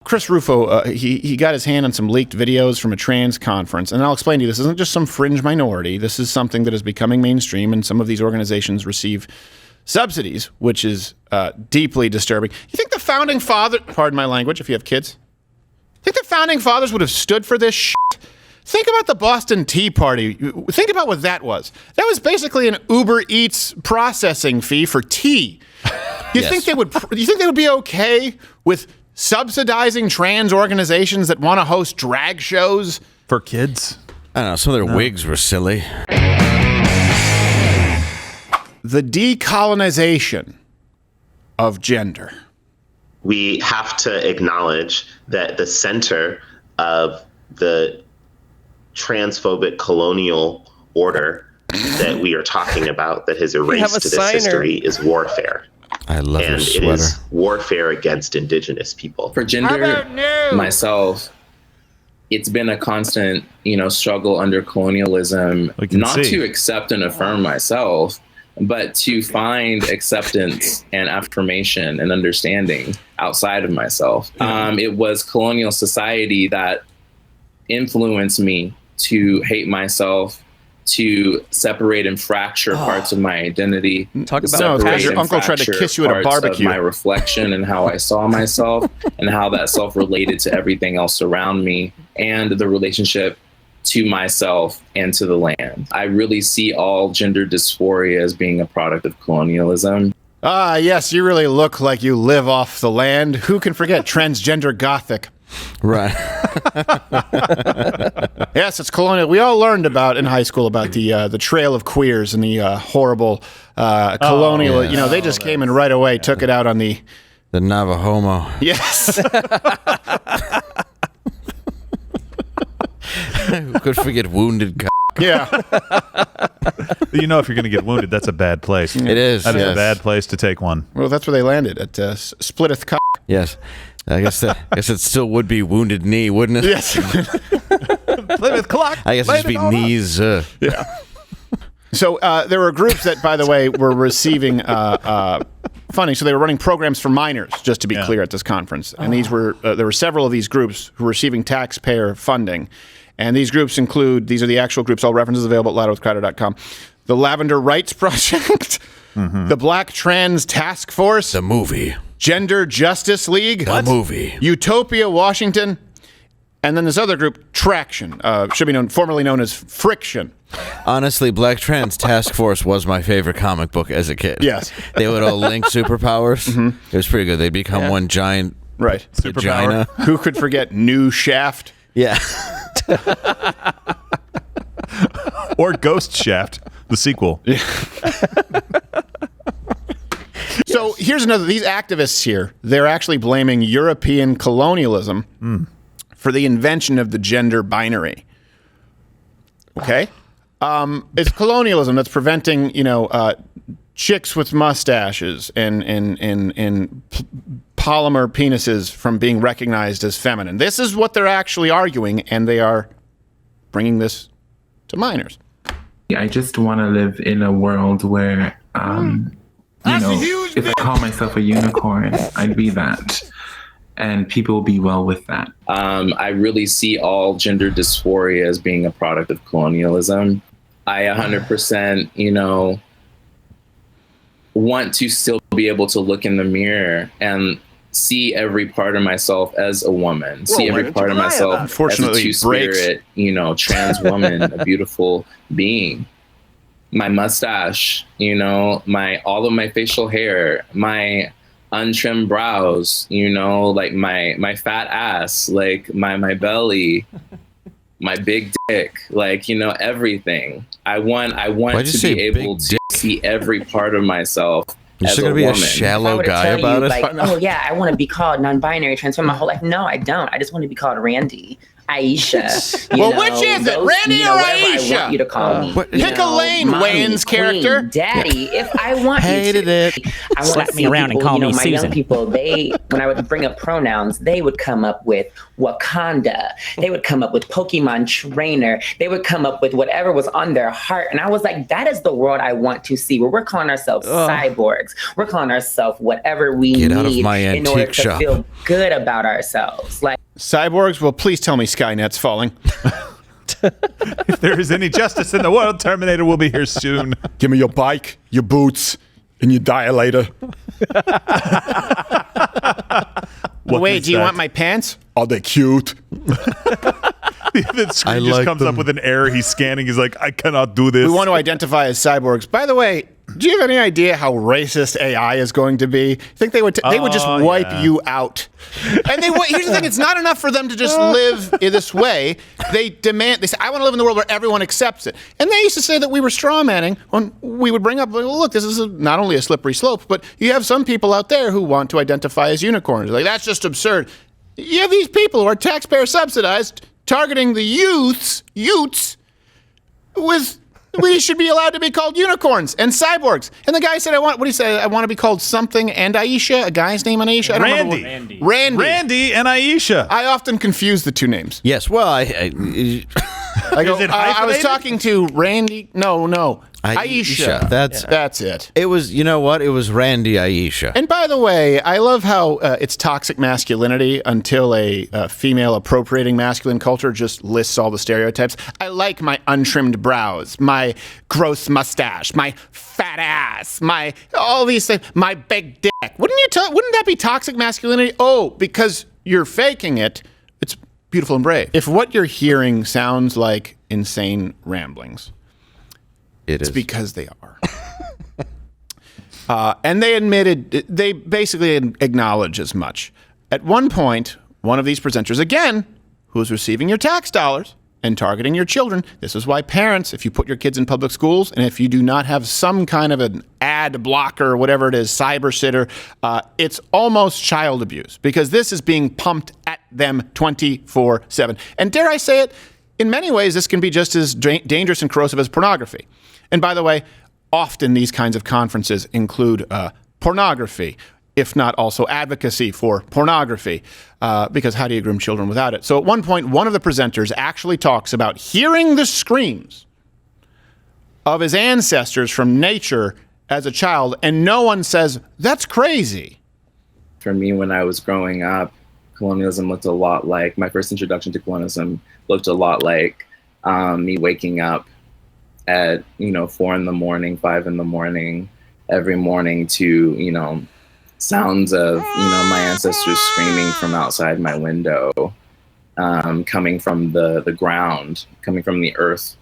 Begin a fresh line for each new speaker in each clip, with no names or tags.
Chris Rufo, he got his hand on some leaked videos from a trans conference. And I'll explain to you, this isn't just some fringe minority. This is something that is becoming mainstream, and some of these organizations receive subsidies, which is deeply disturbing. You think the founding father, pardon my language if you have kids, think the founding fathers would have stood for this shit? Think about the Boston Tea Party. Think about what that was. That was basically an Uber Eats processing fee for tea. You think they would be okay with subsidizing trans organizations that want to host drag shows
for kids?
I don't know. Some of their wigs were silly.
The decolonization of gender.
We have to acknowledge that the center of the transphobic colonial order that we are talking about that has erased this history is warfare.
I love your sweater.
And it is warfare against indigenous people.
For gender, myself, it's been a constant, struggle under colonialism, not to accept and affirm myself, but to find acceptance and affirmation and understanding outside of myself. It was colonial society that influenced me to hate myself, to separate and fracture parts of my identity.
Talk about because your uncle tried to kiss you at a barbecue.
My reflection and how I saw myself and how that self related to everything else around me and the relationship to myself and to the land. I really see all gender dysphoria as being a product of colonialism.
Ah, yes, you really look like you live off the land. Who can forget transgender gothic?
Right.
Yes, it's colonial. We all learned about in high school about the trail of queers and the horrible colonial. They just came in right away, took it out on the
Navajo.
Yes.
Who could forget wounded?
Yeah.
If you're going to get wounded, that's a bad place.
It is.
That is a bad place to take one.
Well, that's where they landed at Splitteth Cock.
Yes. I guess it still would be wounded knee, wouldn't it?
Yes.
Plymouth Clock.
I guess it'd be knees.
Yeah. So there were groups that, by the way, were receiving funding. So they were running programs for minors, just to be clear, at this conference. And these were there were several of these groups who were receiving taxpayer funding. And these groups include, these are the actual groups, all references available at loudwithcrowder.com. The Lavender Rights Project, the Black Trans Task Force,
the movie,
Gender Justice League,
the movie,
Utopia Washington, and then this other group, Traction, should be formerly known as Friction.
Honestly, Black Trans Task Force was my favorite comic book as a kid.
Yes.
They would all link superpowers. Mm-hmm. It was pretty good. They'd become one giant
superpower. Who could forget New Shaft?
Yeah.
Or Ghost Shaft, the sequel. Yeah.
So here's another, these activists here, they're actually blaming European colonialism for the invention of the gender binary. Okay? It's colonialism that's preventing, chicks with mustaches and polymer penises from being recognized as feminine. This is what they're actually arguing, and they are bringing this to minors.
I just want to live in a world where, if I call myself a unicorn, I'd be that. And people will be well with that.
I really see all gender dysphoria as being a product of colonialism. I 100%, want to still be able to look in the mirror and see every part of myself as a woman, see every part of myself as a two-spirit, trans woman, a beautiful being. My mustache, all of my facial hair, my untrimmed brows, like my fat ass, like my belly, my big dick, everything. I want to be able to see every part of myself.
You're still gonna be a shallow guy about it?
I want to be called non-binary, transform my whole life. No, I don't. I just want to be called Randy. Aisha.
Well, which is it, Randy or Aisha?
I want you to call me.
Pick a lane,
mommy,
Wayne's character.
Queen, Daddy, if I want
Hated
you to.
it.
I want
Slap
to
me
see
around and
people,
call me
my
Susan.
young people, when I would bring up pronouns, they would come up with Wakanda. They would come up with Pokemon Trainer. They would come up with whatever was on their heart. And I was like, that is the world I want to see, where we're calling ourselves cyborgs. We're calling ourselves whatever we
Get
need
out of my
in order
antique
to
shop.
feel good about ourselves. Like,
Cyborgs, well, please tell me Skynet's falling.
If there is any justice in the world, Terminator will be here soon.
Give me your bike, your boots, and your dilator. Wait, do you want my pants? Are they cute?
The screen
I
just
like
comes up
them.
with an error. He's scanning. He's like, I cannot do this.
We want to identify as cyborgs. By the way, do you have any idea how racist AI is going to be? Think they would they would just wipe you out. And here's the thing: it's not enough for them to just live in this way. They say, "I want to live in the world where everyone accepts it." And they used to say that we were straw manning when we would bring up, "Look, this is not only a slippery slope, but you have some people out there who want to identify as unicorns." Like, that's just absurd. You have these people who are taxpayer subsidized, targeting the youths with. We should be allowed to be called unicorns and cyborgs. And the guy said, I want to be called something and Aisha, a guy's name on Aisha. I don't remember what-
Randy and Aisha.
I often confuse the two names.
Yes, well,
I go,
Is it
I was
hyphenated?
talking to Randy. No. Aisha. That's it.
It was, you know what? It was Randy Aisha.
And by the way, I love how it's toxic masculinity until a female appropriating masculine culture just lists all the stereotypes. I like my untrimmed brows, my gross mustache, my fat ass, my all these things, my big dick. Wouldn't that be toxic masculinity? Oh, because you're faking it. It's beautiful and brave. If what you're hearing sounds like insane ramblings, it's because they are. And they basically acknowledge as much. At one point, one of these presenters, again, who is receiving your tax dollars and targeting your children, this is why parents, if you put your kids in public schools, and if you do not have some kind of an ad blocker or whatever it is, cyber sitter, it's almost child abuse, because this is being pumped at them 24/7. And dare I say it, in many ways, this can be just as dangerous and corrosive as pornography. And by the way, often these kinds of conferences include pornography, if not also advocacy for pornography, because how do you groom children without it? So at one point, one of the presenters actually talks about hearing the screams of his ancestors from nature as a child, and no one says, that's crazy.
For me, when I was growing up, colonialism looked a lot like, my first introduction to colonialism looked a lot like me waking up at 4 a.m, 5 a.m, every morning to sounds of my ancestors screaming from outside my window, coming from the ground, coming from the earth,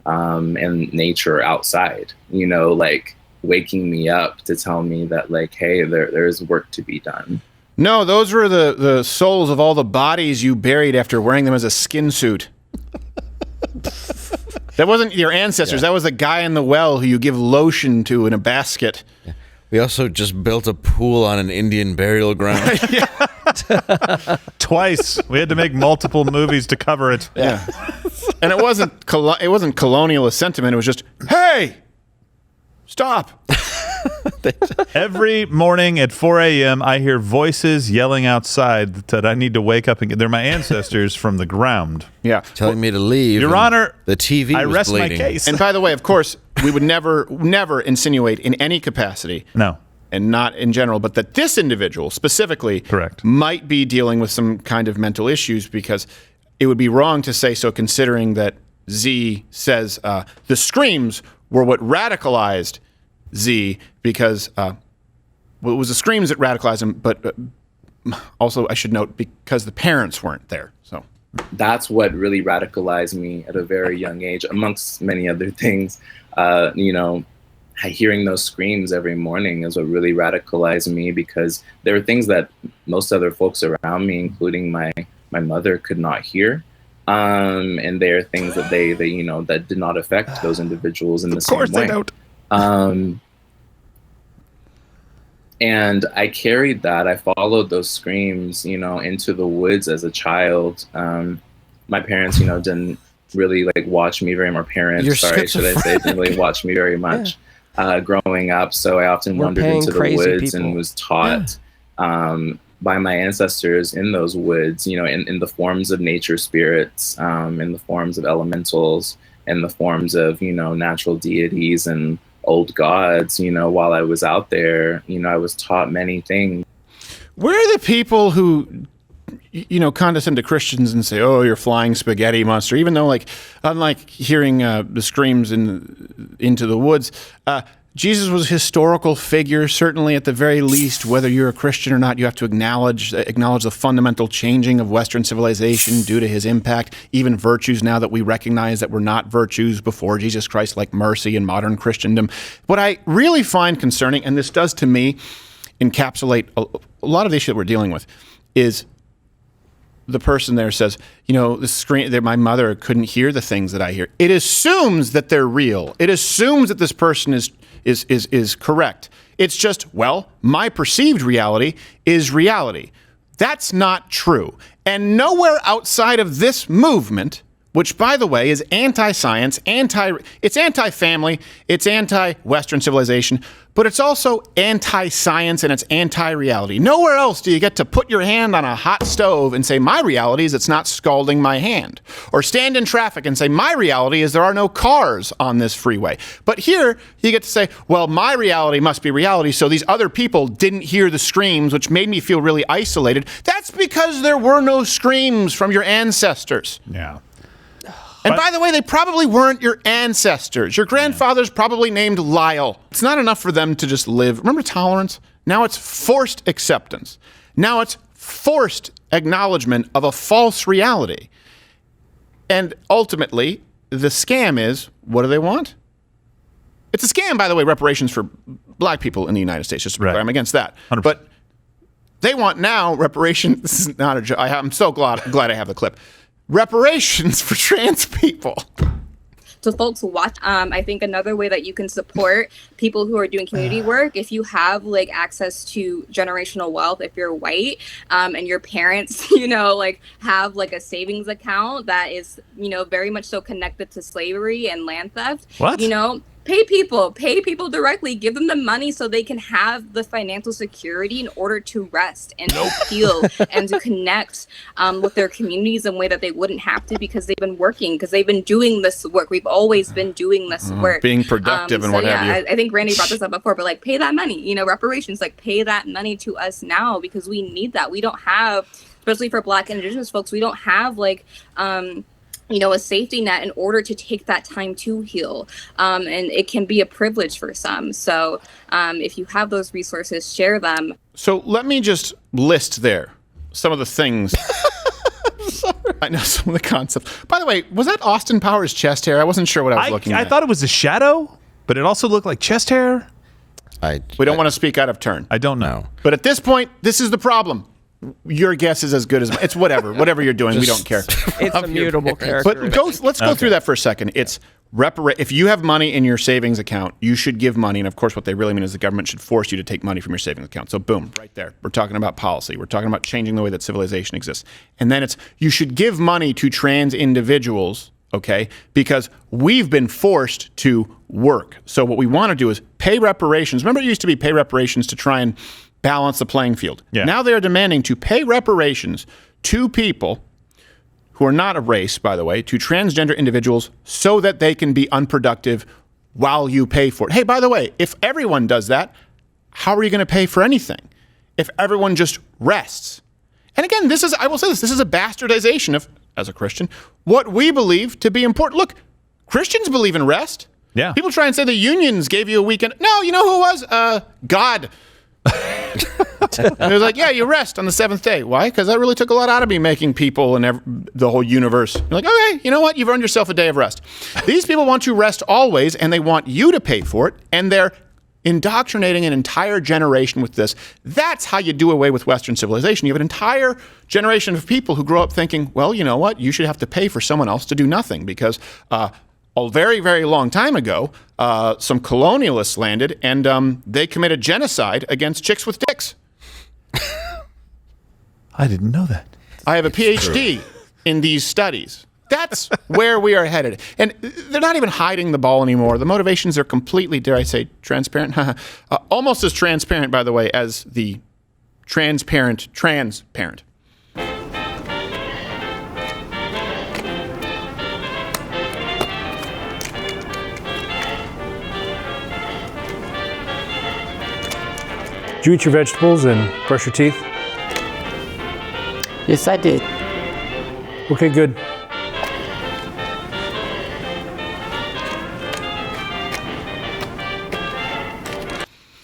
and nature outside. Like waking me up to tell me that, like, hey, there's work to be done.
No, those were the souls of all the bodies you buried after wearing them as a skin suit. That wasn't your ancestors. Yeah. That was the guy in the well who you give lotion to in a basket.
Yeah. We also just built a pool on an Indian burial ground.
Twice. We had to make multiple movies to cover it.
Yeah. And it wasn't colonialist sentiment. It was just, hey, stop.
Every morning at 4 a.m., I hear voices yelling outside that I need to wake up and get. They're my ancestors from the ground.
Yeah.
Telling me to leave.
Your Honor,
the TV
I
was
rest
bleeding.
my case.
And by the way, of course, we would never insinuate in any capacity.
No.
And not in general, but that this individual specifically
correct
might be dealing with some kind of mental issues, because it would be wrong to say so, considering that Z says the screams were what radicalized Z, because it was the screams that radicalized him, but also I should note, because the parents weren't there. So
that's what really radicalized me at a very young age, amongst many other things. Hearing those screams every morning is what really radicalized me, because there were things that most other folks around me, including my mother, could not hear. And there are things that they that did not affect those individuals in the same way. Of course they don't. And I carried that. I followed those screams, into the woods as a child, my parents, didn't really like watch me very much. Didn't really watch me very much growing up. So I often wandered into the woods and was taught by my ancestors in those woods, in the forms of nature spirits, in the forms of elementals, in the forms of, natural deities and old gods. While I was out there, I was taught many things.
Where are the people who, condescend to Christians and say, "Oh, you're flying spaghetti monster," even though, like, unlike hearing the screams into the woods, Jesus was a historical figure. Certainly, at the very least, whether you're a Christian or not, you have to acknowledge the fundamental changing of Western civilization due to his impact. Even virtues now that we recognize that were not virtues before Jesus Christ, like mercy and modern Christendom. What I really find concerning, and this does to me encapsulate a lot of the issue that we're dealing with, is the person there says, the screen, my mother couldn't hear the things that I hear. It assumes that they're real. It assumes that this person is correct. It's just, well, my perceived reality is reality. That's not true. And nowhere outside of this movement, which, by the way, is anti-science, it's anti-family, it's anti-Western civilization, but it's also anti-science and it's anti-reality. Nowhere else do you get to put your hand on a hot stove and say, my reality is it's not scalding my hand. Or stand in traffic and say, my reality is there are no cars on this freeway. But here, you get to say, well, my reality must be reality, so these other people didn't hear the screams, which made me feel really isolated. That's because there were no screams from your ancestors.
Yeah.
And by the way, they probably weren't your ancestors. Your grandfather's probably named Lyle. It's not enough for them to just live. Remember tolerance? Now it's forced acceptance. Now it's forced acknowledgement of a false reality. And ultimately, the scam is, what do they want? It's a scam, by the way, reparations for black people in the United States. Just to be clear, I'm against that.
100%.
But they want now reparations. This is not a joke. I'm so glad I have the clip. Reparations for trans people.
So folks watch. I think another way that you can support people who are doing community work, if you have like access to generational wealth, if you're white and your parents, have like a savings account that is, very much so connected to slavery and land theft.
What?
Pay people directly, give them the money so they can have the financial security in order to rest and to heal and to connect with their communities in a way that they wouldn't have to, because they've been working, because they've been doing this work. We've always been doing this work. Being
productive and what have you.
I think Randy brought this up before, but like pay that money, reparations, like pay that money to us now, because we need that. We don't have, especially for Black and Indigenous folks, we don't have like, a safety net in order to take that time to heal. And it can be a privilege for some. So if you have those resources, share them.
So let me just list there some of the things. I know some of the concepts. By the way, was that Austin Powers chest hair? I wasn't sure what I was looking at.
I thought it was a shadow, but it also looked like chest hair.
We don't want to speak out of turn.
I don't know.
But at this point, this is the problem. Your guess is as good as mine. It's whatever you're doing, we don't care.
It's a mutable character.
But let's go through that for a second. It's if you have money in your savings account, you should give money. And of course, what they really mean is the government should force you to take money from your savings account. So boom, right there. We're talking about policy. We're talking about changing the way that civilization exists. And then you should give money to trans individuals, okay? Because we've been forced to work. So what we want to do is pay reparations. Remember, it used to be pay reparations to try and balance the playing field. Yeah. Now they are demanding to pay reparations to people who are not a race, by the way, to transgender individuals, so that they can be unproductive while you pay for it. Hey, by the way, if everyone does that, how are you going to pay for anything? If everyone just rests. And again, I will say this is a bastardization of, as a Christian, what we believe to be important. Look, Christians believe in rest.
Yeah.
People try and say the unions gave you a weekend. No, you know who it was? God. And it was like, yeah, you rest on the seventh day. Why? Because that really took a lot out of me, making people and the whole universe. You're like, okay, you know what? You've earned yourself a day of rest. These people want to rest always, and they want you to pay for it, and they're indoctrinating an entire generation with this. That's how you do away with Western civilization. You have an entire generation of people who grow up thinking, well, you know what? You should have to pay for someone else to do nothing, because a very, very long time ago, some colonialists landed, and they committed genocide against chicks with dicks.
I didn't know that.
I have a PhD in these studies. That's where we are headed. And they're not even hiding the ball anymore. The motivations are completely, dare I say, transparent. Almost as transparent, by the way, as the transparent.
Did you eat your vegetables and brush your teeth?
Yes, I did.
Okay, good.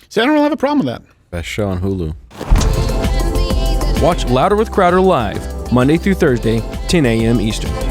See, I don't really have a problem with that.
Best show on Hulu.
Watch Louder with Crowder live, Monday through Thursday, 10 a.m. Eastern.